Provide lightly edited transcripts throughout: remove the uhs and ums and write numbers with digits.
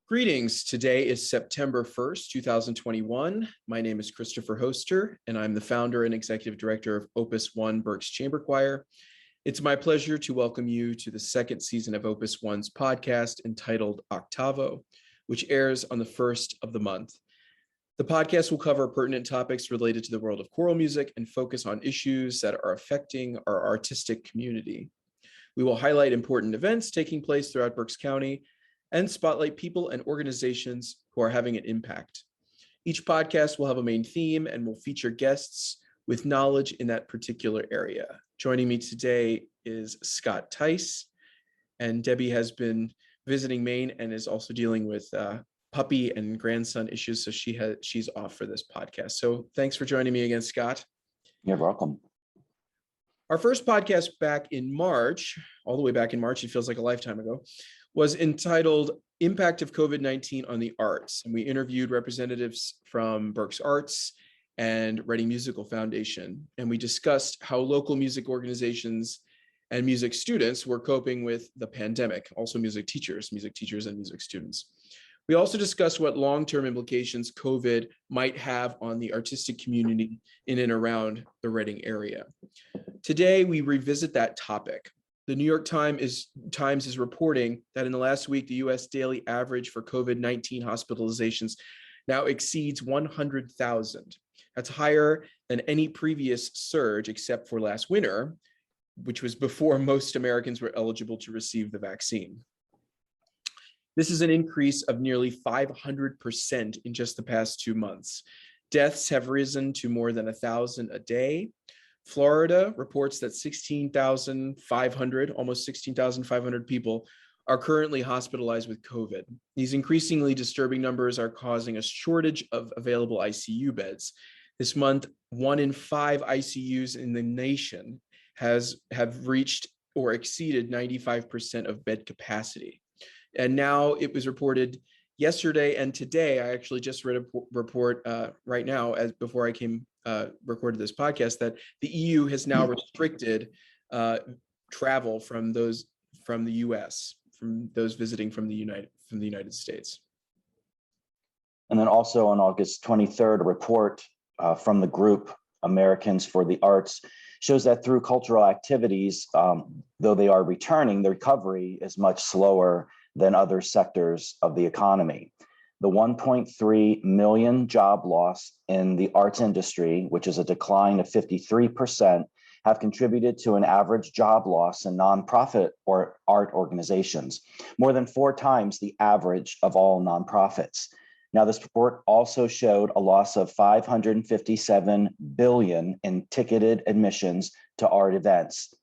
Greetings. Today is September 1st, 2021. My name is Christopher Hoster, and I'm the founder and executive director of Opus One Berks Chamber Choir. It's my pleasure to welcome you to the second season of Opus One's podcast entitled OCTAVO, which airs on the first of the month. The podcast will cover pertinent topics related to the world of choral music and focus on issues that are affecting our artistic community. We will highlight important events taking place throughout Berks County and spotlight people and organizations who are having an impact. Each podcast will have a main theme and will feature guests with knowledge in that particular area. Joining me today is Scott Tice, and Debbie has been visiting Maine and is also dealing with puppy and grandson issues, so she's off for this podcast. So thanks for joining me again, Scott. You're welcome. Our first podcast back in March, all the way back in March, it feels like a lifetime ago, was entitled Impact of COVID-19 on the Arts. And we interviewed representatives from Berks Arts and Reading Musical Foundation. And we discussed how local music organizations and music students were coping with the pandemic, also music teachers and music students. We also discussed what long-term implications COVID might have on the artistic community in and around the Reading area. Today, we revisit that topic. The New York Times is reporting that in the last week, the US daily average for COVID-19 hospitalizations now exceeds 100,000. That's higher than any previous surge except for last winter, which was before most Americans were eligible to receive the vaccine. This is an increase of nearly 500% in just the past 2 months. Deaths have risen to more than 1,000 a day. Florida reports that 16,500, almost 16,500 people are currently hospitalized with COVID. These increasingly disturbing numbers are causing a shortage of available ICU beds. This month, 1 in 5 ICUs in the nation have reached or exceeded 95% of bed capacity. And now it was reported yesterday and today, I actually just read a report right now before I recorded this podcast, that the EU has now restricted travel from the US, from those visiting from the United States. And then also on August 23rd, a report from the group Americans for the Arts shows that through cultural activities, though they are returning, the recovery is much slower than other sectors of the economy. The 1.3 million job loss in the arts industry, which is a decline of 53%, have contributed to an average job loss in nonprofit or art organizations, more than 4 times the average of all nonprofits. Now, this report also showed a loss of $557 billion in ticketed admissions to art events.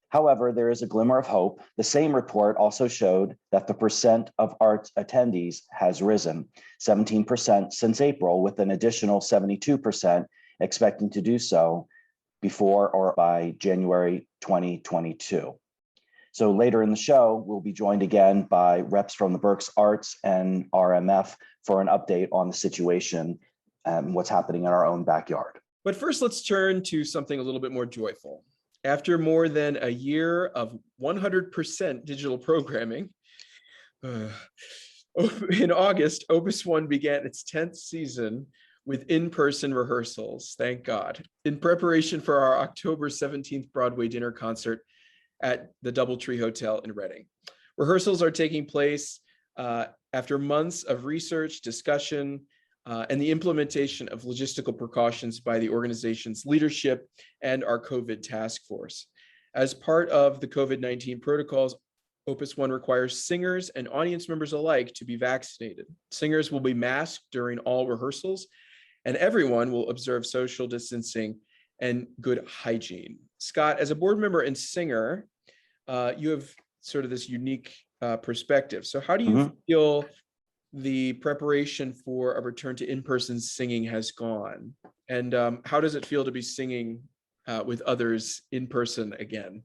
However, there is a glimmer of hope. The same report also showed that the percent of arts attendees has risen 17% since April, with an additional 72% expecting to do so before or by January 2022. So later in the show, we'll be joined again by reps from the Berks Arts and RMF for an update on the situation and what's happening in our own backyard. But first, let's turn to something a little bit more joyful. After more than a year of 100% digital programming, in August, Opus One began its 10th season with in-person rehearsals, thank God, in preparation for our October 17th Broadway dinner concert at the Doubletree Hotel in Reading. Rehearsals are taking place after months of research, discussion, and the implementation of logistical precautions by the organization's leadership and our COVID task force. As part of the COVID-19 protocols, Opus One requires singers and audience members alike to be vaccinated. Singers will be masked during all rehearsals, and everyone will observe social distancing and good hygiene. Scott, as a board member and singer, you have sort of this unique perspective. So how do you feel the preparation for a return to in-person singing has gone? And how does it feel to be singing with others in person again?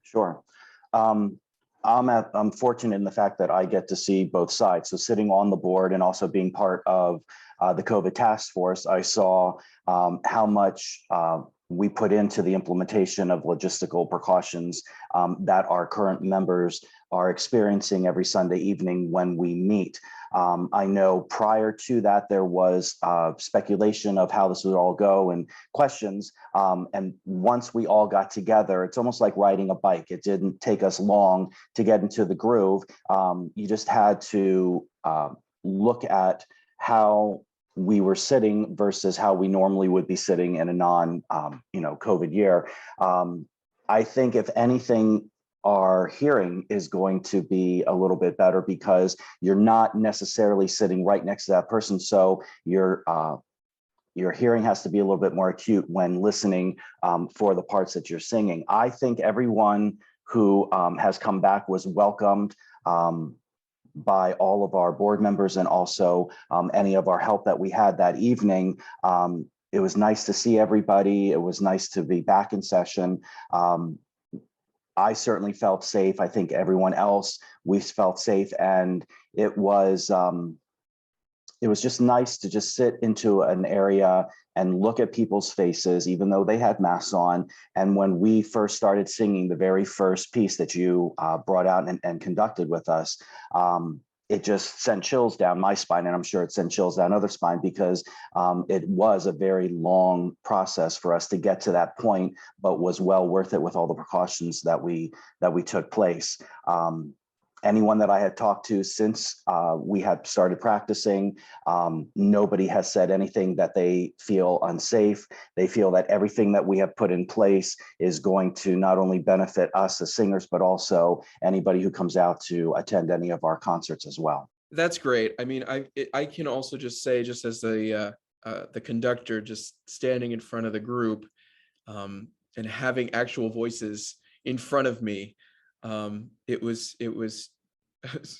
Sure. I'm fortunate in the fact that I get to see both sides. So sitting on the board and also being part of the COVID task force, I saw how much we put into the implementation of logistical precautions that our current members are experiencing every Sunday evening when we meet. I know prior to that, there was speculation of how this would all go and questions. And once we all got together, it's almost like riding a bike. It didn't take us long to get into the groove. You just had to look at how we were sitting versus how we normally would be sitting in a non-COVID year. I think if anything, our hearing is going to be a little bit better because you're not necessarily sitting right next to that person. So your hearing has to be a little bit more acute when listening for the parts that you're singing. I think everyone who has come back was welcomed by all of our board members and also any of our help that we had that evening. It was nice to see everybody. It was nice to be back in session. I certainly felt safe. I think everyone else, we felt safe. And it was just nice to just sit into an area and look at people's faces, even though they had masks on. And when we first started singing the very first piece that you brought out and conducted with us, it just sent chills down my spine, and I'm sure it sent chills down other spine because it was a very long process for us to get to that point, but was well worth it with all the precautions that we took place. Anyone that I had talked to since we had started practicing, nobody has said anything that they feel unsafe. They feel that everything that we have put in place is going to not only benefit us as singers, but also anybody who comes out to attend any of our concerts as well. That's great. I mean, I can also just say, just as the conductor, just standing in front of the group and having actual voices in front of me, it was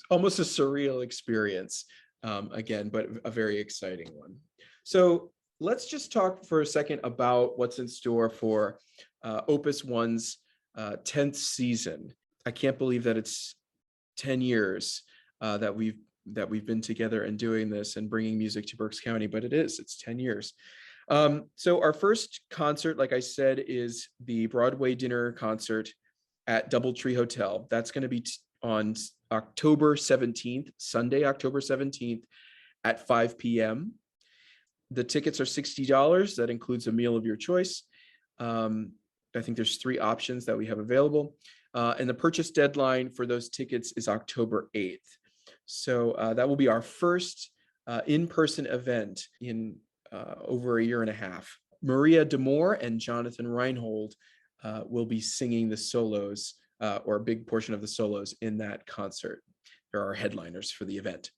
almost a surreal experience again, but a very exciting one. So let's just talk for a second about what's in store for Opus One's 10th season. I can't believe that it's 10 years that we've been together and doing this and bringing music to Berks County, but it's 10 years. So our first concert, like I said, is the Broadway dinner concert at Doubletree Hotel. That's going to be on October 17th, Sunday, October 17th at 5 p.m. The tickets are $60. That includes a meal of your choice. I think there's 3 options that we have available. And the purchase deadline for those tickets is October 8th. So that will be our first in-person event in over a year and a half. Maria Demore and Jonathan Reinhold will be singing the solos or a big portion of the solos in that concert. There are headliners for the event.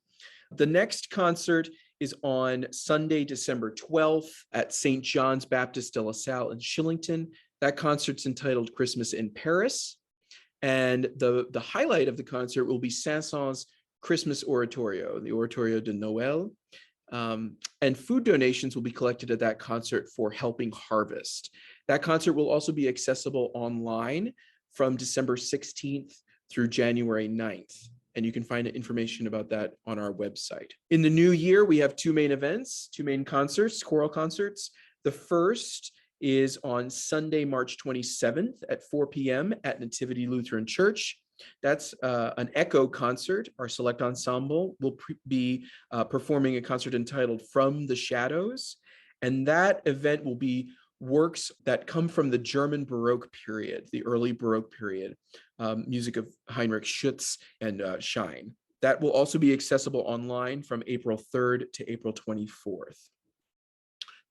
The next concert is on Sunday, December 12th at St. John's Baptist de La Salle in Shillington. That concert's entitled Christmas in Paris. And the highlight of the concert will be Saint-Saëns' Christmas Oratorio, the Oratorio de Noël. And food donations will be collected at that concert for Helping Harvest. That concert will also be accessible online from December 16th through January 9th. And you can find information about that on our website. In the new year, we have 2 main events, 2 main concerts, choral concerts. The first is on Sunday, March 27th at 4 p.m. at Nativity Lutheran Church. That's an echo concert. Our select ensemble will be performing a concert entitled From the Shadows. And that event will be works that come from the German Baroque period, the early Baroque period, music of Heinrich Schultz and Schein. That will also be accessible online from April 3rd to April 24th.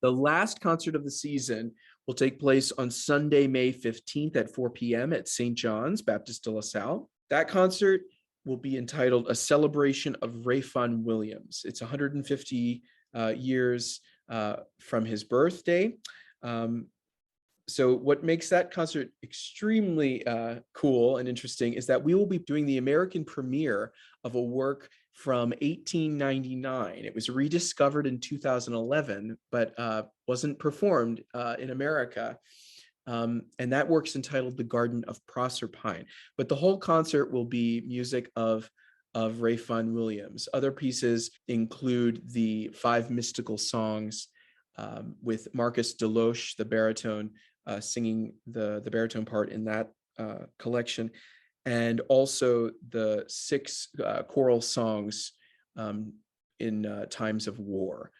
The last concert of the season will take place on Sunday, May 15th at 4 p.m. at St. John's Baptist de La Salle. That concert will be entitled A Celebration of Rafan Williams. It's 150 years from his birthday. So what makes that concert extremely cool and interesting is that we will be doing the American premiere of a work from 1899. It was rediscovered in 2011, but wasn't performed in America. And that work's entitled The Garden of Proserpine. But the whole concert will be music of Rafan Williams. Other pieces include the 5 mystical songs with Marcus Deloche, the baritone, singing the baritone part in that collection, and also the 6 choral songs in times of war.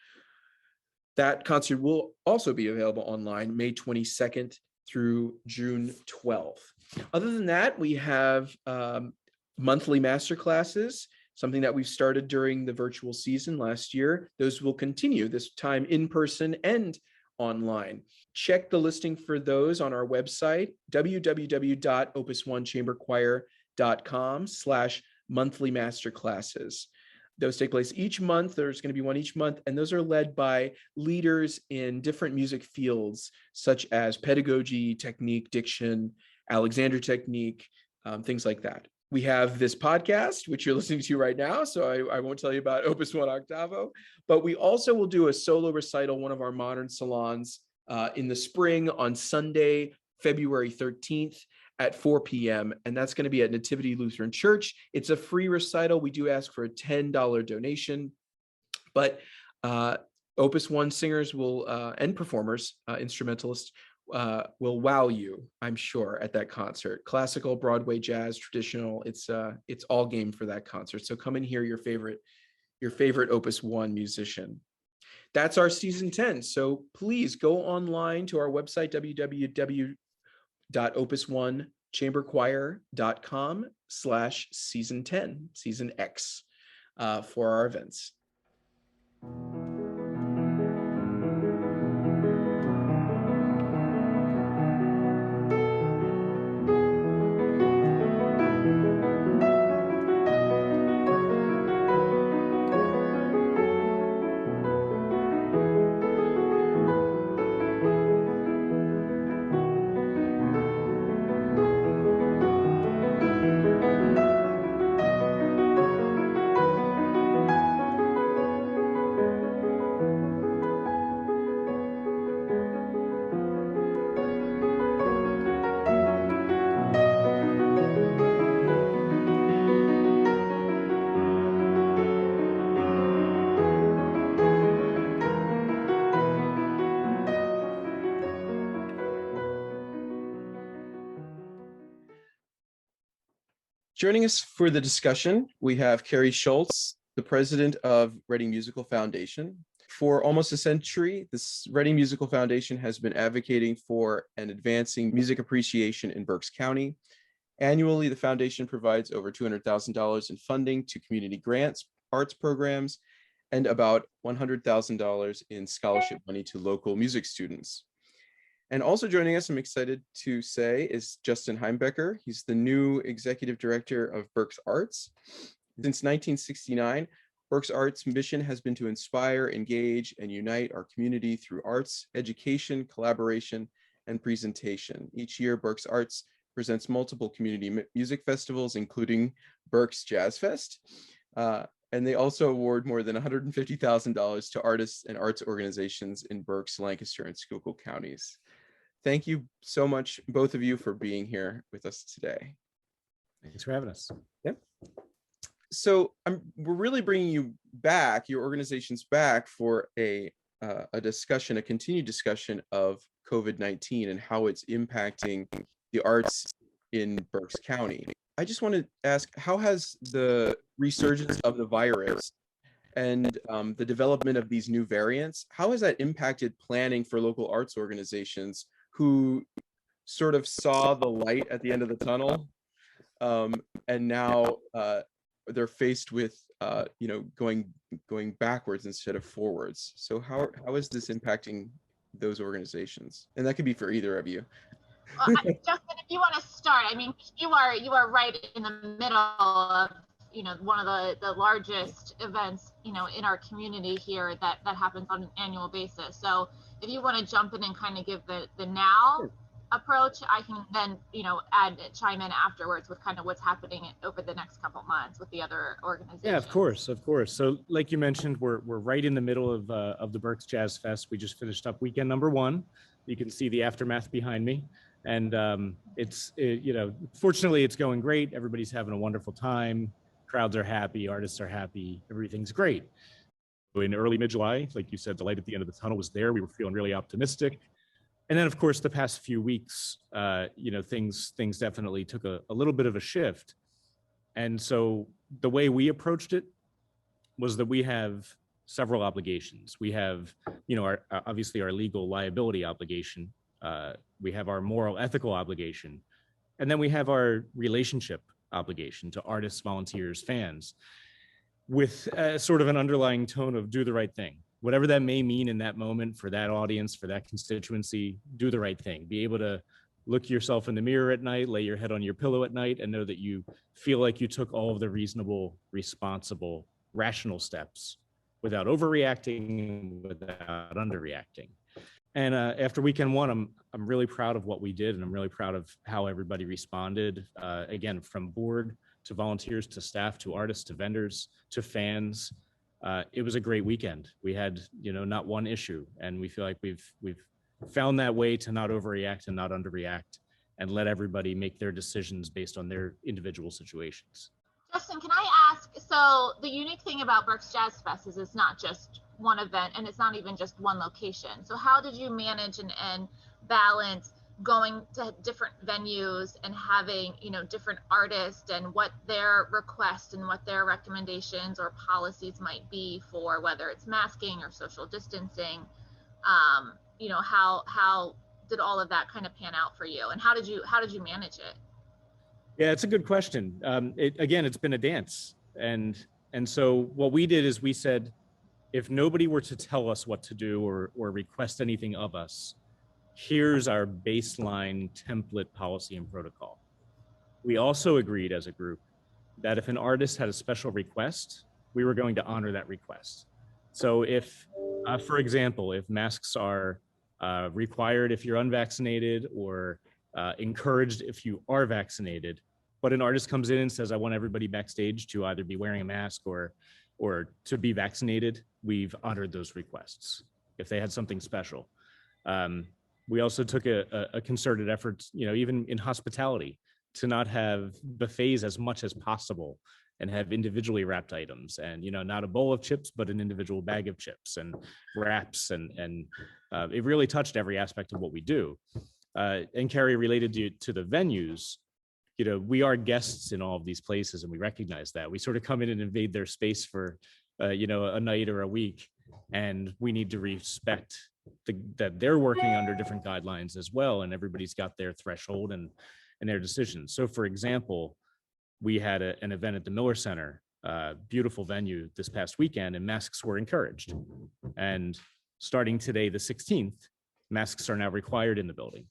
That concert will also be available online May 22nd through June 12th. Other than that, we have monthly masterclasses, something that we've started during the virtual season last year. Those will continue, this time in person and online. Check the listing for those on our website, www.opusoneChamberChoir.com/monthly masterclasses. Those take place each month. There's going to be one each month, and those are led by leaders in different music fields, such as pedagogy, technique, diction, Alexander technique, things like that. We have this podcast, which you're listening to right now, so I won't tell you about Opus One OCTAVO, but we also will do a solo recital, one of our modern salons, in the spring on Sunday, February 13th at 4 p.m. And that's going to be at Nativity Lutheran Church. It's a free recital. We do ask for a $10 donation, but Opus One singers will and performers, instrumentalists, will wow you, I'm sure, at that concert. Classical, Broadway, jazz, traditional. It's all game for that concert. So come and hear your favorite Opus One musician. That's our season 10. So please go online to our website, www.opus1chamberchoir.com/season 10, season X, for our events. Joining us for the discussion, we have Carrie Schultz, the president of Reading Musical Foundation. For almost a century, this Reading Musical Foundation has been advocating for and advancing music appreciation in Berks County. Annually, the foundation provides over $200,000 in funding to community grants, arts programs, and about $100,000 in scholarship money to local music students. And also joining us, I'm excited to say, is Justin Heimbecker. He's the new executive director of Berks Arts. Since 1969, Berks Arts' mission has been to inspire, engage, and unite our community through arts, education, collaboration, and presentation. Each year, Berks Arts presents multiple community music festivals, including Berks Jazz Fest. And they also award more than $150,000 to artists and arts organizations in Berks, Lancaster, and Schuylkill counties. Thank you so much, both of you, for being here with us today. Thanks for having us. Yep. So we're really bringing you back, your organizations back, for a discussion, a continued discussion of COVID-19 and how it's impacting the arts in Berks County. I just want to ask, how has the resurgence of the virus and the development of these new variants, how has that impacted planning for local arts organizations who sort of saw the light at the end of the tunnel, and now they're faced with going backwards instead of forwards? So how is this impacting those organizations? And that could be for either of you. Well, Justin, if you want to start, I mean, you are right in the middle of one of the largest events in our community here that happens on an annual basis. So if you want to jump in and kind of give the now approach, I can then chime in afterwards with kind of what's happening over the next couple months with the other organizations. Yeah, of course. So like you mentioned, we're right in the middle of the Berks Jazz Fest. We just finished up weekend number 1. You can see the aftermath behind me, and fortunately it's going great. Everybody's having a wonderful time. Crowds are happy, artists are happy, everything's great. In early mid-July, like you said, the light at the end of the tunnel was there. We were feeling really optimistic. And then, of course, the past few weeks, things definitely took a little bit of a shift. And so the way we approached it was that we have several obligations. We have, obviously our legal liability obligation. We have our moral ethical obligation. And then we have our relationship obligation to artists, volunteers, fans, with sort of an underlying tone of do the right thing. Whatever that may mean in that moment for that audience, for that constituency, do the right thing. Be able to look yourself in the mirror at night, lay your head on your pillow at night, and know that you feel like you took all of the reasonable, responsible, rational steps without overreacting, without underreacting. And after weekend one, I'm really proud of what we did, and I'm really proud of how everybody responded. Again, from board to volunteers to staff to artists to vendors to fans. It was a great weekend. We had, not one issue, and we feel like we've found that way to not overreact and not underreact, and let everybody make their decisions based on their individual situations. Justin, can I ask, so the unique thing about Berks Jazz Fest is it's not just one event, and it's not even just one location. So how did you manage and balance going to different venues and having, different artists and what their requests and what their recommendations or policies might be for whether it's masking or social distancing? How did all of that kind of pan out for you, and how did you manage it? Yeah, it's a good question. It's been a dance, and so what we did is we said, if nobody were to tell us what to do or request anything of us, here's our baseline template policy and protocol. We also agreed as a group that if an artist had a special request, we were going to honor that request. So if, for example, if masks are required if you're unvaccinated or encouraged if you are vaccinated, but an artist comes in and says, I want everybody backstage to either be wearing a mask or to be vaccinated, we've honored those requests if they had something special. We also took a concerted effort, even in hospitality, to not have buffets as much as possible and have individually wrapped items, and not a bowl of chips, but an individual bag of chips and wraps, and it really touched every aspect of what we do. And Carrie, related to the venues, we are guests in all of these places, and we recognize that. We sort of come in and invade their space for a night or a week, and we need to respect that they're working under different guidelines as well, and everybody's got their threshold and their decisions. So for example, we had an event at the Miller Center, beautiful venue this past weekend, and masks were encouraged. And starting today, the 16th, masks are now required in the building.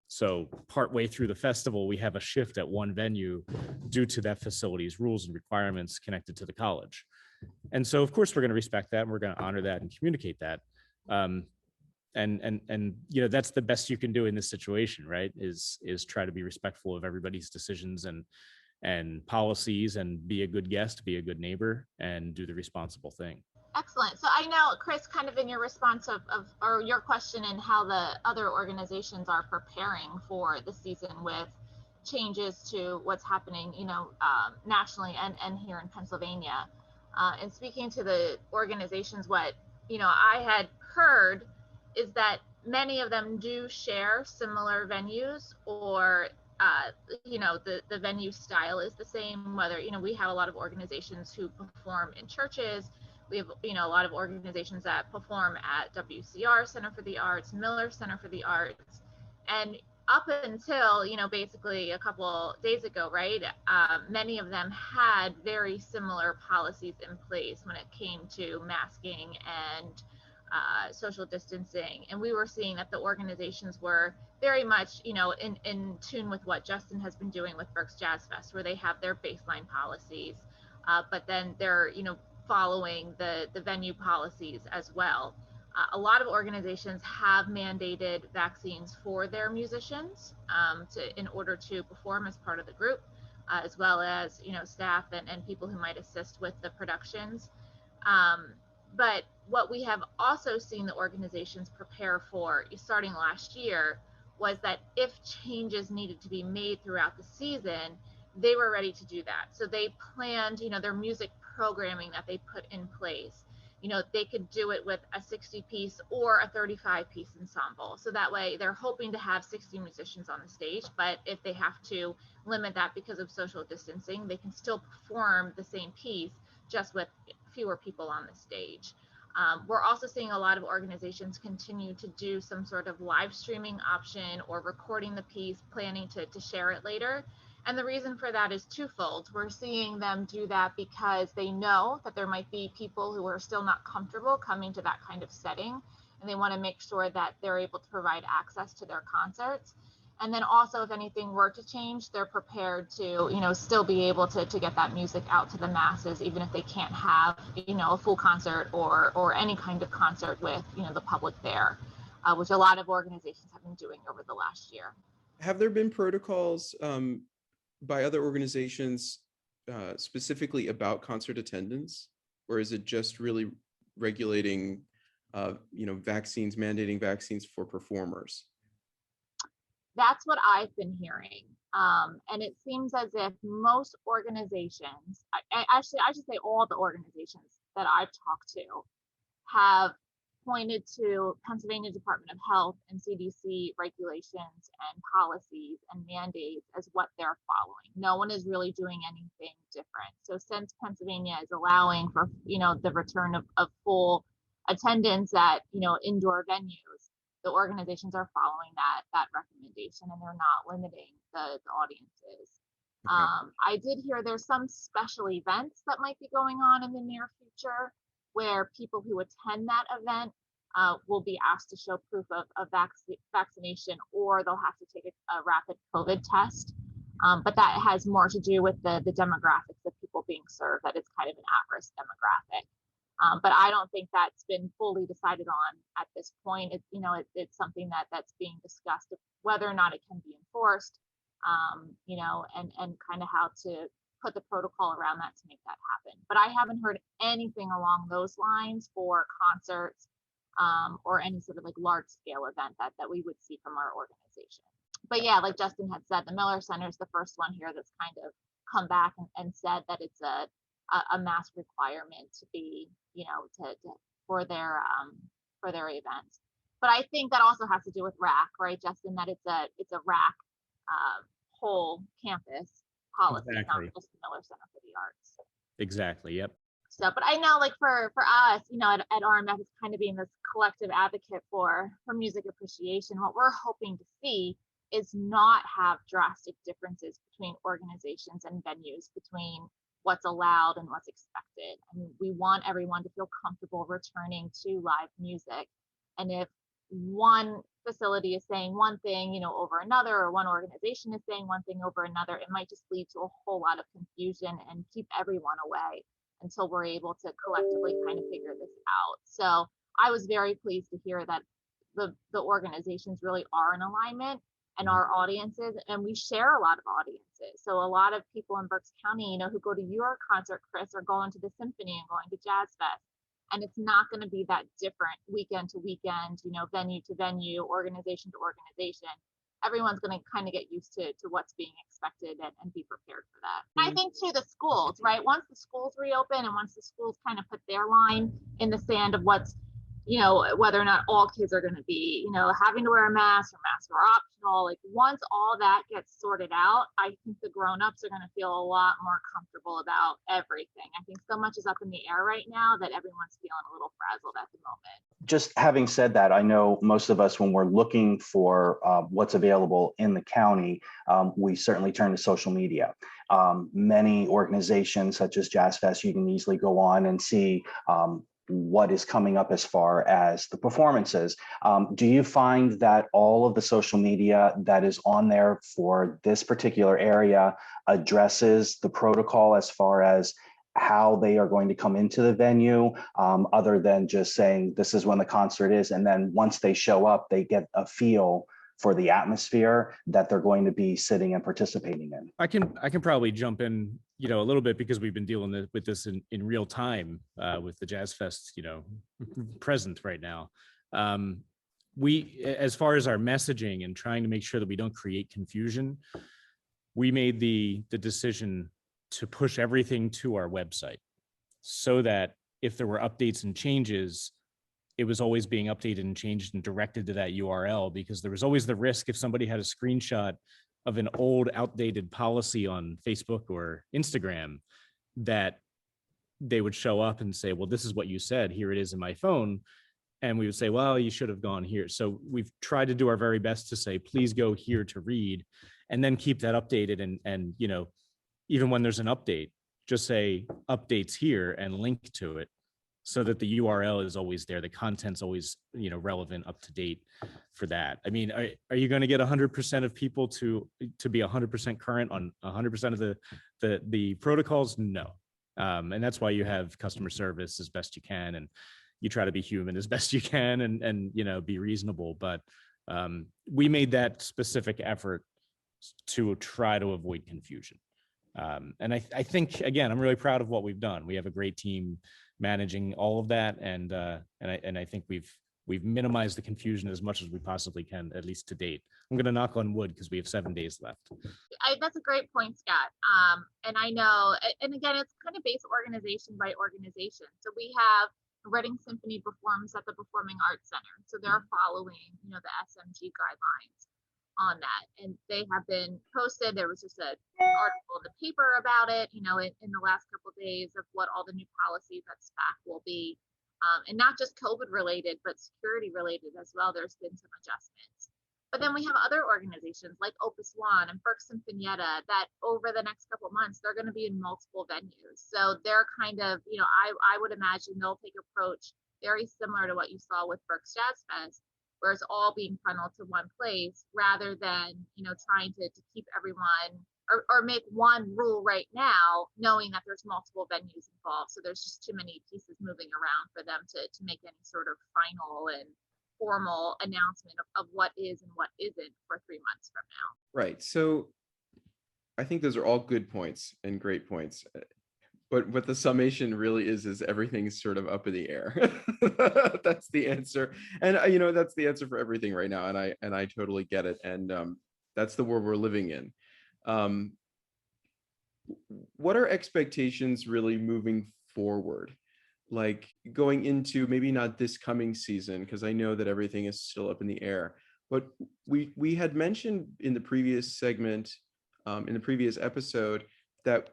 So partway through the festival, we have a shift at one venue due to that facility's rules and requirements connected to the college. And so of course we're going to respect that, and we're going to honor that and communicate that. And that's the best you can do in this situation, right? Is try to be respectful of everybody's decisions and policies, and be a good guest, be a good neighbor, and do the responsible thing. Excellent. So I know, Chris, kind of in your response or your question and how the other organizations are preparing for the season with changes to what's happening, nationally and here in Pennsylvania. And speaking to the organizations, what, I had heard is that many of them do share similar venues, or the venue style is the same, whether, we have a lot of organizations who perform in churches. We have, a lot of organizations that perform at WCR Center for the Arts, Miller Center for the Arts. And up until, basically a couple days ago, right, many of them had very similar policies in place when it came to masking and social distancing. And we were seeing that the organizations were very much, in tune with what Justin has been doing with Berks Jazz Fest, where they have their baseline policies, but then they're, following the venue policies as well. A lot of organizations have mandated vaccines for their musicians in order to perform as part of the group, as well as, staff and people who might assist with the productions. But what we have also seen the organizations prepare for starting last year was that if changes needed to be made throughout the season, they were ready to do that. So they planned, their music programming that they put in place. they could do it with a 60-piece or a 35-piece ensemble. So that way they're hoping to have 60 musicians on the stage, but if they have to limit that because of social distancing, they can still perform the same piece just with fewer people on the stage. We're also seeing a lot of organizations continue to do some sort of live streaming option or recording the piece, planning to share it later. And the reason for that is twofold. We're seeing them do that because they know that there might be people who are still not comfortable coming to that kind of setting, and they want to make sure that they're able to provide access to their concerts. And then also, if anything were to change, they're prepared to, still be able to get that music out to the masses, even if they can't have, a full concert or any kind of concert with, the public there, which a lot of organizations have been doing over the last year. Have there been protocols by other organizations specifically about concert attendance, or is it just really regulating, vaccines, mandating vaccines for performers? That's what I've been hearing. And it seems as if most organizations, I should say all the organizations that I've talked to have pointed to Pennsylvania Department of Health and CDC regulations and policies and mandates as what they're following. No one is really doing anything different. So since Pennsylvania is allowing for, the return of full attendance at, indoor venues, the organizations are following that recommendation, and they're not limiting the audiences. Okay. I did hear there's some special events that might be going on in the near future where people who attend that event will be asked to show proof of vaccination, or they'll have to take a rapid COVID test. But that has more to do with the demographics of people being served, that it's kind of an at-risk demographic. But I don't think that's been fully decided on at this point. It's something that's being discussed, whether or not it can be enforced, and kind of how to put the protocol around that to make that happen. But I haven't heard anything along those lines for concerts or any sort of like large scale event that we would see from our organization. But yeah, like Justin had said, the Miller Center is the first one here that's kind of come back and said that it's a mask requirement to be, for their events. But I think that also has to do with RAC, right, Justin? That it's a RAC whole campus policy, exactly. Not just the Miller Center for the Arts. Exactly. Yep. So, but I know, like for us, at RMF, it's kind of being this collective advocate for music appreciation. What we're hoping to see is not have drastic differences between organizations and venues, between what's allowed and what's expected. I mean, we want everyone to feel comfortable returning to live music. And if one facility is saying one thing, over another, or one organization is saying one thing over another, it might just lead to a whole lot of confusion and keep everyone away until we're able to collectively kind of figure this out. So I was very pleased to hear that the organizations really are in alignment, and our audiences, and we share a lot of audiences. So a lot of people in Berks County, who go to your concert, Chris, are going to the symphony and going to Jazz Fest. And it's not going to be that different weekend to weekend, venue to venue, organization to organization. Everyone's going to kind of get used to what's being expected and be prepared for that. Mm-hmm. I think too, the schools, right? Once the schools reopen and once the schools kind of put their line in the sand of what's, whether or not all kids are going to be, having to wear a mask or masks are optional. Like once all that gets sorted out, I think the grown-ups are going to feel a lot more comfortable about everything. I think so much is up in the air right now that everyone's feeling a little frazzled at the moment. Just having said that, I know most of us, when we're looking for what's available in the county, we certainly turn to social media. Many organizations such as Jazz Fest, you can easily go on and see what is coming up as far as the performances. Do you find that all of the social media that is on there for this particular area addresses the protocol as far as how they are going to come into the venue, other than just saying this is when the concert is, and then once they show up, they get a feel for the atmosphere that they're going to be sitting and participating in? I can probably jump in, a little bit, because we've been dealing with this in real time with the Jazz Fest, present right now. We, as far as our messaging and trying to make sure that we don't create confusion, we made the decision to push everything to our website so that if there were updates and changes, it was always being updated and changed and directed to that URL, because there was always the risk if somebody had a screenshot of an old outdated policy on Facebook or Instagram, that they would show up and say, well, this is what you said, here it is in my phone. And we would say, well, you should have gone here. So we've tried to do our very best to say, please go here to read, and then keep that updated. And even when there's an update, just say updates here and link to it, so that the URL is always there. The content's always, relevant, up to date for that. I mean, are you going to get 100% of people to be 100% current on 100% of the protocols? No. And that's why you have customer service as best you can, and you try to be human as best you can, and be reasonable. But we made that specific effort to try to avoid confusion. And I think, again, I'm really proud of what we've done. We have a great team managing all of that, and I think we've minimized the confusion as much as we possibly can, at least to date. I'm going to knock on wood because we have 7 days left. That's a great point, Scott. And I know, and again, it's kind of based organization by organization. So we have Reading Symphony performs at the Performing Arts Center, so they're following, the SMG guidelines on that, and they have been posted. There was just an article in the paper about it, in the last couple of days, of what all the new policies at SPAC will be, and not just COVID related, but security related as well. There's been some adjustments. But then we have other organizations like Opus One and Berks Symphonietta that over the next couple of months, they're going to be in multiple venues. So they're kind of, I would imagine they'll take an approach very similar to what you saw with Berks Jazz Fest, where it's all being funneled to one place, rather than, trying to keep everyone or make one rule right now, knowing that there's multiple venues involved. So there's just too many pieces moving around for them to make any sort of final and formal announcement of what is and what isn't for 3 months from now. Right. So I think those are all good points and great points. But what the summation really is everything's sort of up in the air. That's the answer. And that's the answer for everything right now. And I totally get it. And that's the world we're living in. What are expectations really moving forward? Like going into maybe not this coming season, because I know that everything is still up in the air, but we had mentioned in the previous segment, in the previous episode, that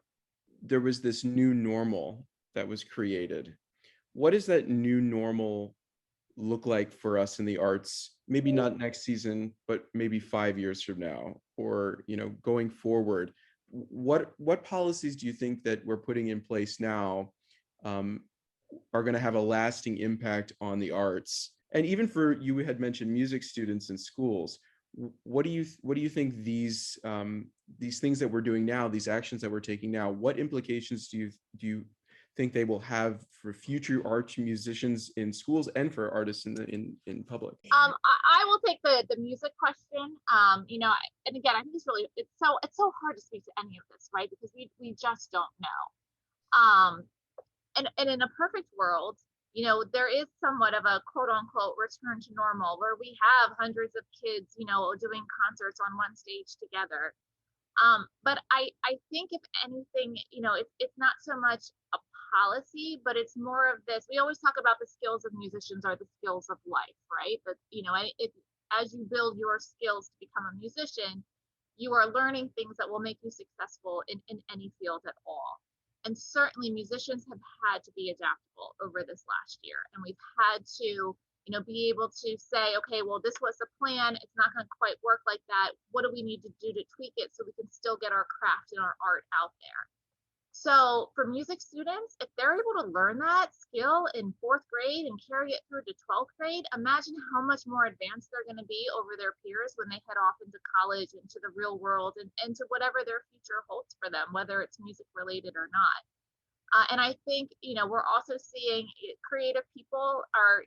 there was this new normal that was created. What does that new normal look like for us in the arts? Maybe not next season, but maybe 5 years from now, or going forward. What policies do you think that we're putting in place now are going to have a lasting impact on the arts? And even for, you had mentioned music students in schools. What do you think these things that we're doing now, these actions that we're taking now, what implications do you think they will have for future arts musicians in schools and for artists in public? I will take the music question. And again, I think it's so hard to speak to any of this, right? Because we just don't know. And in a perfect world, there is somewhat of a quote unquote return to normal, where we have hundreds of kids, doing concerts on one stage together. But I think if anything, it's not so much a policy, but it's more of this. We always talk about the skills of musicians are the skills of life, right? But, as you build your skills to become a musician, you are learning things that will make you successful in any field at all. And certainly musicians have had to be adaptable over this last year. And we've had to, be able to say, okay, well, this was the plan. It's not going to quite work like that. What do we need to do to tweak it so we can still get our craft and our art out there? So for music students, if they're able to learn that skill in 4th grade and carry it through to 12th grade, imagine how much more advanced they're going to be over their peers when they head off into college, into the real world, and to whatever their future holds for them, whether it's music related or not. And I think, we're also seeing creative people are,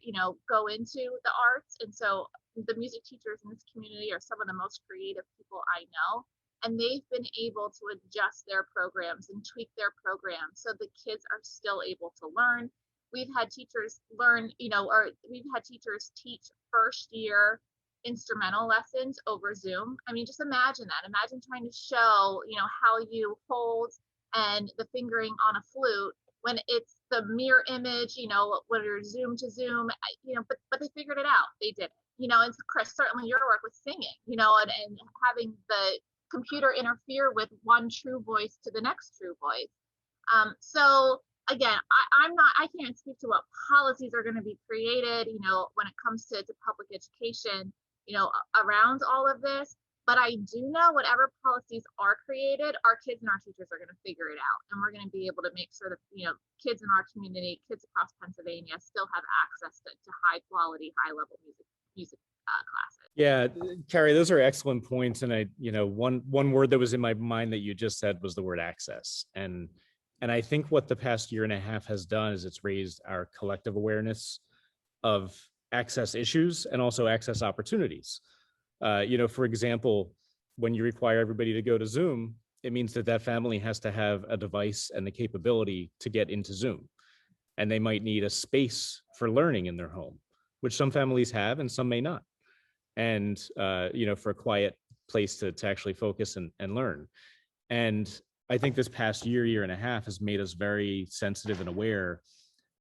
go into the arts. And so the music teachers in this community are some of the most creative people I know. And they've been able to adjust their programs and tweak their programs so the kids are still able to learn. We've had teachers learn, or we've had teachers teach first year instrumental lessons over Zoom. I mean, just imagine that. Imagine trying to show, how you hold and the fingering on a flute when it's the mirror image, whether Zoom to Zoom, but they figured it out. They did it, and Chris, certainly your work with singing, and having the computer interfere with one true voice to the next true voice. So again, I can't speak to what policies are going to be created, when it comes to public education, around all of this. But I do know whatever policies are created, our kids and our teachers are going to figure it out. And we're going to be able to make sure that, kids in our community, kids across Pennsylvania still have access to high quality, high level music classes. Yeah, Carrie, those are excellent points. And one word that was in my mind that you just said was the word access. And I think what the past year and a half has done is it's raised our collective awareness of access issues and also access opportunities. For example, when you require everybody to go to Zoom, it means that family has to have a device and the capability to get into Zoom. And they might need a space for learning in their home, which some families have and some may not. And, for a quiet place to actually focus and learn. And I think this past year and a half has made us very sensitive and aware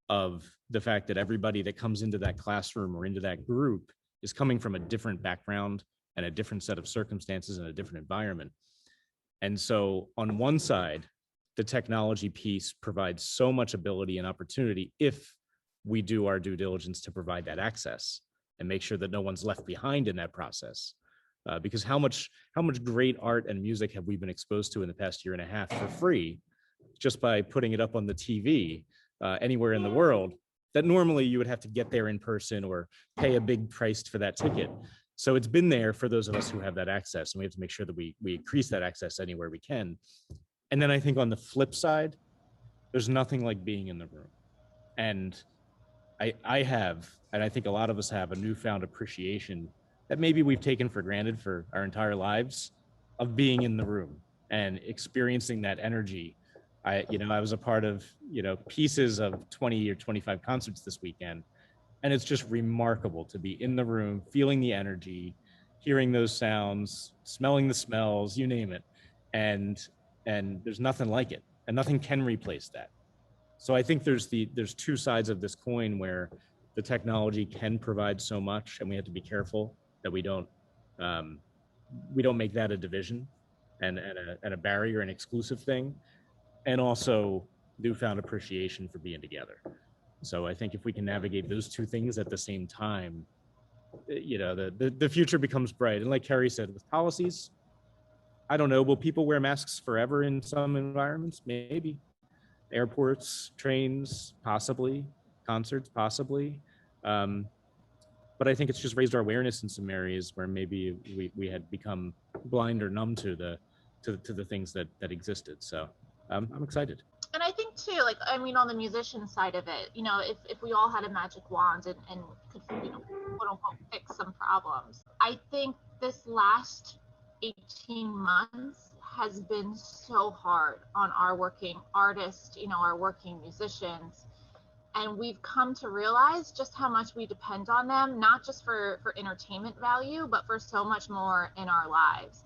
of the fact that everybody that comes into that classroom or into that group is coming from a different background and a different set of circumstances and a different environment. And so on one side, the technology piece provides so much ability and opportunity if we do our due diligence to provide that access and make sure that no one's left behind in that process. Because how much great art and music have we been exposed to in the past year and a half for free, just by putting it up on the TV anywhere in the world, that normally you would have to get there in person or pay a big price for that ticket. So it's been there for those of us who have that access, and we have to make sure that we increase that access anywhere we can. And then I think on the flip side, there's nothing like being in the room. And I have, and I think a lot of us have, a newfound appreciation that maybe we've taken for granted for our entire lives of being in the room and experiencing that energy. I was a part of, pieces of 20 or 25 concerts this weekend. And it's just remarkable to be in the room, feeling the energy, hearing those sounds, smelling the smells, you name it. And there's nothing like it, and nothing can replace that. So I think there's two sides of this coin where the technology can provide so much, and we have to be careful that we don't make that a division and a barrier, an exclusive thing, and also newfound appreciation for being together. So I think if we can navigate those two things at the same time, the future becomes bright. And like Carrie said, with policies, I don't know, will people wear masks forever in some environments? Maybe. Airports, trains, possibly. Concerts, possibly. But I think it's just raised our awareness in some areas where maybe we had become blind or numb to the things that existed. So I'm excited. And I think too, on the musician side of it, if we all had a magic wand and could, quote unquote, fix some problems, I think this last 18 months has been so hard on our working artists, our working musicians. And we've come to realize just how much we depend on them, not just for entertainment value, but for so much more in our lives.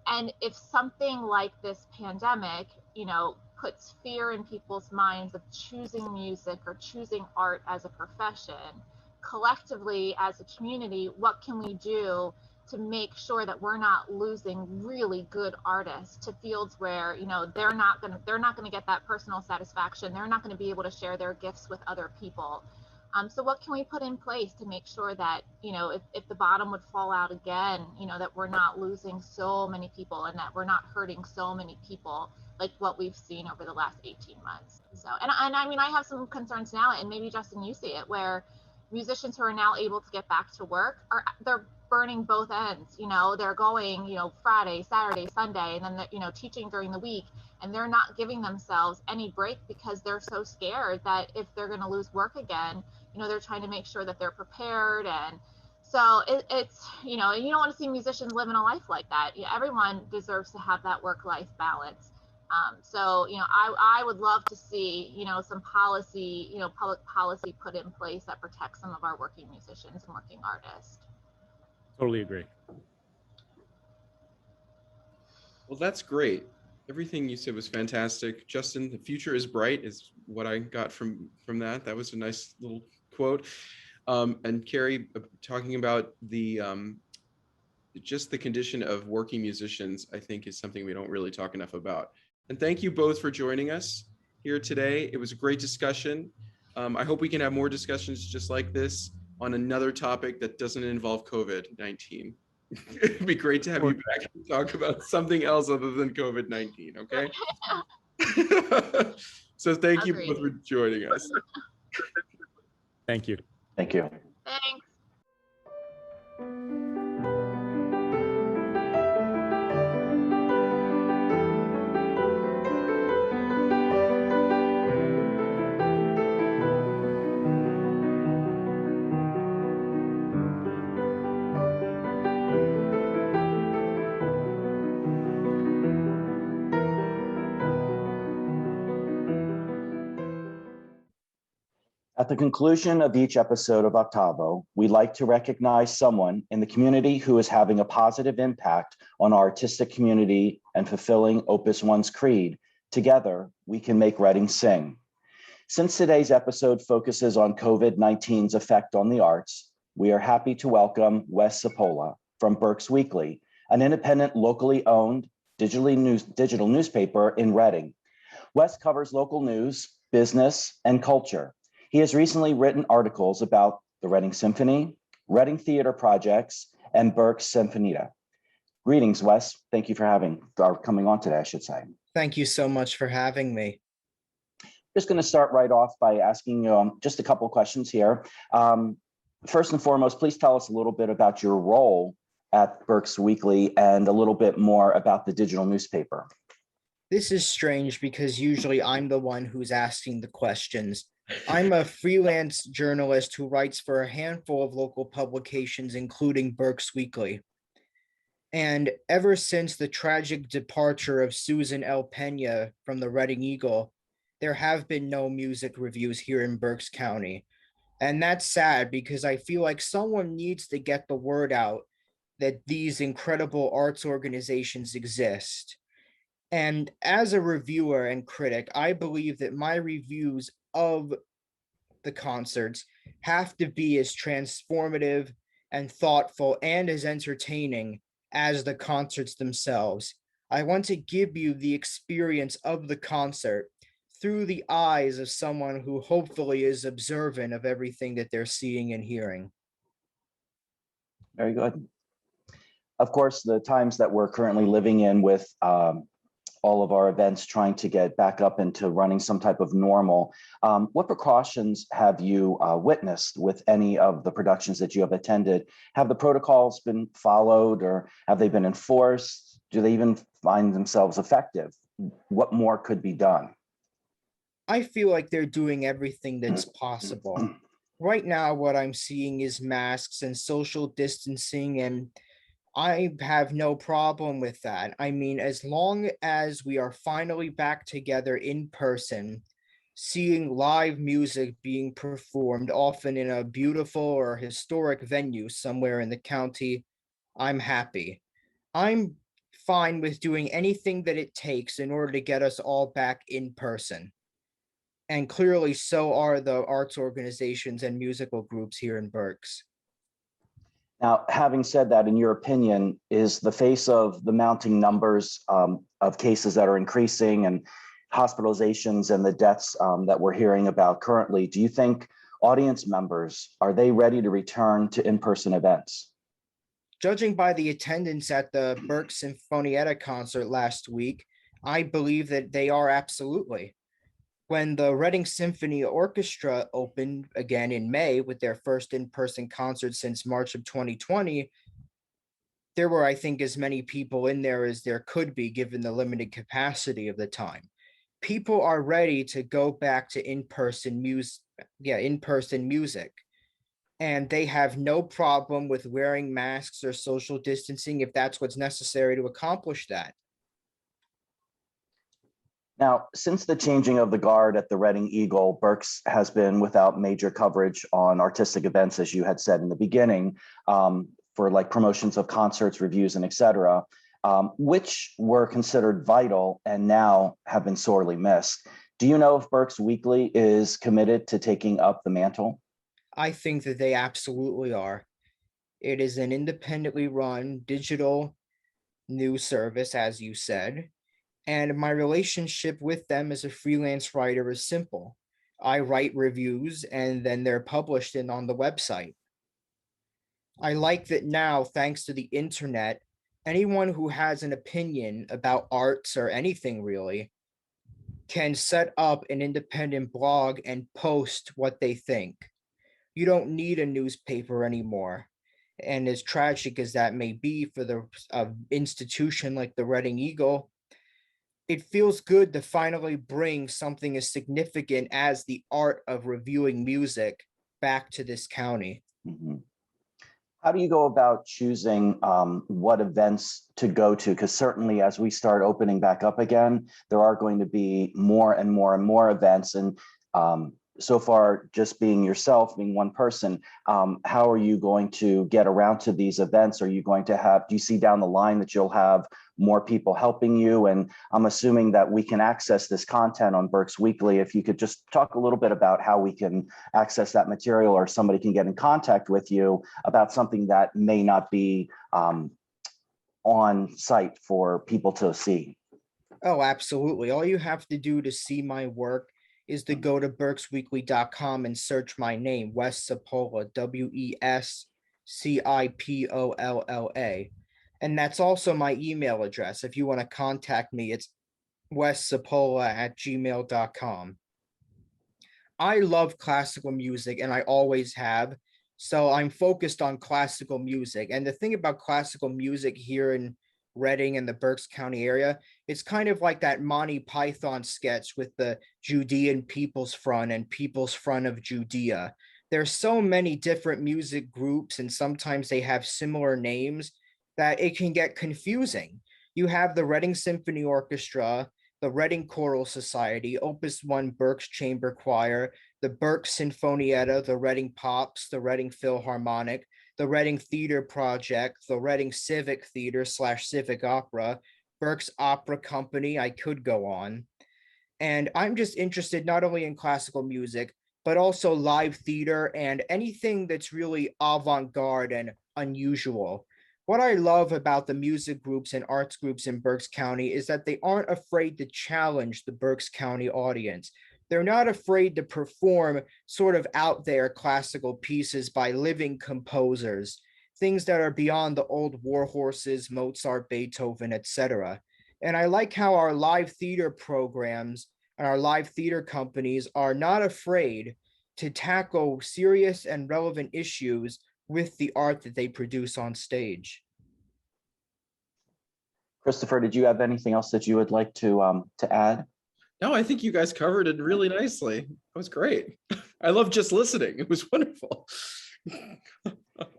And if something like this pandemic, puts fear in people's minds of choosing music or choosing art as a profession, collectively as a community, what can we do to make sure that we're not losing really good artists to fields where they're not going to get that personal satisfaction, they're not going to be able to share their gifts with other people. So what can we put in place to make sure that if the bottom would fall out again, that we're not losing so many people and that we're not hurting so many people like what we've seen over the last 18 months. So and I have some concerns now, and maybe Justin, you see it, where musicians who are now able to get back to work they're burning both ends. They're going Friday, Saturday, Sunday, and then they're teaching during the week, and they're not giving themselves any break because they're so scared that if they're going to lose work again, they're trying to make sure that they're prepared. And so it's you don't want to see musicians living a life like that. Everyone deserves to have that work-life balance. So I would love to see some policy, public policy put in place that protects some of our working musicians and working artists. Totally agree. Well, that's great. Everything you said was fantastic. Justin, the future is bright is what I got from that. That was a nice little quote. And Carrie, talking about the just the condition of working musicians, I think is something we don't really talk enough about. And thank you both for joining us here today. It was a great discussion. I hope we can have more discussions just like this on another topic that doesn't involve COVID-19. It'd be great to have you back and talk about something else other than COVID-19, okay? So thank you both for joining us. Thank you. Thank you. Thanks. At the conclusion of each episode of OCTAVO, we like to recognize someone in the community who is having a positive impact on our artistic community and fulfilling Opus One's creed. Together, we can make Reading sing. Since today's episode focuses on COVID-19's effect on the arts, we are happy to welcome Wes Cipolla from Berks Weekly, an independent, locally owned digital newspaper in Reading. Wes covers local news, business, and culture. He has recently written articles about the Reading Symphony, Reading Theater projects, and Berks Sinfonetta. Greetings, Wes. Thank you for coming on today, I should say. Thank you so much for having me. Just going to start right off by asking you just a couple of questions here. First and foremost, please tell us a little bit about your role at Berks Weekly and a little bit more about the digital newspaper. This is strange because usually I'm the one who's asking the questions. I'm a freelance journalist who writes for a handful of local publications, including Berks Weekly. And ever since the tragic departure of Susan L. Pena from the Reading Eagle, there have been no music reviews here in Berks County. And that's sad because I feel like someone needs to get the word out that these incredible arts organizations exist. And as a reviewer and critic, I believe that my reviews of the concerts have to be as transformative and thoughtful and as entertaining as the concerts themselves. I want to give you the experience of the concert through the eyes of someone who hopefully is observant of everything that they're seeing and hearing. Very good. Of course, the times that we're currently living in with all of our events trying to get back up into running some type of normal, what precautions have you witnessed with any of the productions that you have attended? Have the protocols been followed, or have they been enforced? Do they even find themselves effective? What more could be done? I feel like they're doing everything that's possible. Right now, what I'm seeing is masks and social distancing, and I have no problem with that. I mean, as long as we are finally back together in person, seeing live music being performed, often in a beautiful or historic venue somewhere in the county, I'm happy. I'm fine with doing anything that it takes in order to get us all back in person. And clearly, so are the arts organizations and musical groups here in Berks. Now, having said that, in your opinion, is the face of the mounting numbers of cases that are increasing and hospitalizations and the deaths that we're hearing about currently, do you think audience members, are they ready to return to in-person events? Judging by the attendance at the Berks Sinfonetta concert last week, I believe that they are absolutely. When the Reading Symphony Orchestra opened again in May with their first in-person concert since March of 2020, there were, I think, as many people in there as there could be given the limited capacity of the time. People are ready to go back to in-person music. And they have no problem with wearing masks or social distancing if that's what's necessary to accomplish that. Now, since the changing of the guard at the Reading Eagle, Berks has been without major coverage on artistic events, as you had said in the beginning, for like promotions of concerts, reviews, and et cetera. which were considered vital and now have been sorely missed. Do you know if Berks Weekly is committed to taking up the mantle? I think that they absolutely are. It is an independently run digital news service, as you said, and my relationship with them as a freelance writer is simple. I write reviews and then they're published on the website. I like that now, thanks to the internet, anyone who has an opinion about arts or anything really can set up an independent blog and post what they think. You don't need a newspaper anymore. And as tragic as that may be for the institution like the Reading Eagle, it feels good to finally bring something as significant as the art of reviewing music back to this county. Mm-hmm. How do you go about choosing what events to go to? Because certainly as we start opening back up again, there are going to be more and more and more events. And so far, just being yourself, being one person, how are you going to get around to these events? Are you going to have, do you see down the line that you'll have more people helping you? And I'm assuming that we can access this content on Berks Weekly. If you could just talk a little bit about how we can access that material, or somebody can get in contact with you about something that may not be on site for people to see. Oh, absolutely. All you have to do to see my work is to go to berksweekly.com and search my name, Wes Cipolla, WESCIPOLLA. And that's also my email address. If you want to contact me, it's wescipolla@gmail.com. I love classical music and I always have. So I'm focused on classical music. And the thing about classical music here in Reading and the Berks County area, it's kind of like that Monty Python sketch with the Judean People's Front and People's Front of Judea. There's so many different music groups, and sometimes they have similar names that it can get confusing. You have the Reading Symphony Orchestra, the Reading Choral Society, Opus One Berks Chamber Choir, the Berks Sinfonietta, the Reading Pops, the Reading Philharmonic, the Reading Theater Project, the Reading Civic Theater / Civic Opera, Berks Opera Company. I could go on. And I'm just interested not only in classical music, but also live theater and anything that's really avant-garde and unusual. What I love about the music groups and arts groups in Berks County is that they aren't afraid to challenge the Berks County audience. They're not afraid to perform sort of out there classical pieces by living composers, things that are beyond the old war horses, Mozart, Beethoven, etc. And I like how our live theater programs and our live theater companies are not afraid to tackle serious and relevant issues with the art that they produce on stage. Christopher, did you have anything else that you would like to add? No, I think you guys covered it really nicely. That was great. I love just listening. It was wonderful.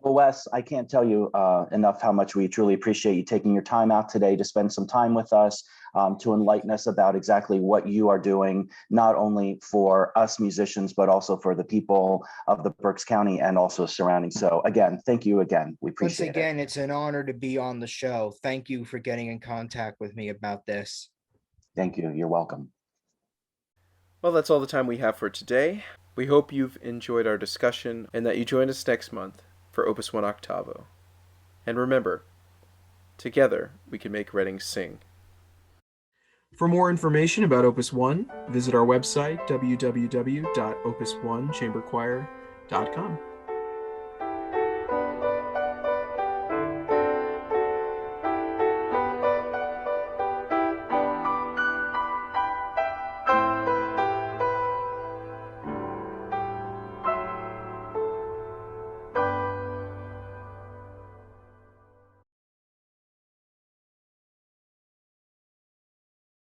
Well, Wes, I can't tell you enough how much we truly appreciate you taking your time out today to spend some time with us, to enlighten us about exactly what you are doing, not only for us musicians, but also for the people of the Berks County and also surrounding. So again, thank you again. We appreciate it. Once again, it's an honor to be on the show. Thank you for getting in contact with me about this. Thank you. You're welcome. Well, that's all the time we have for today. We hope you've enjoyed our discussion and that you join us next month for Opus One OCTAVO. And remember, together we can make Reading sing. For more information about Opus One, visit our website, www.opus1chamberchoir.com.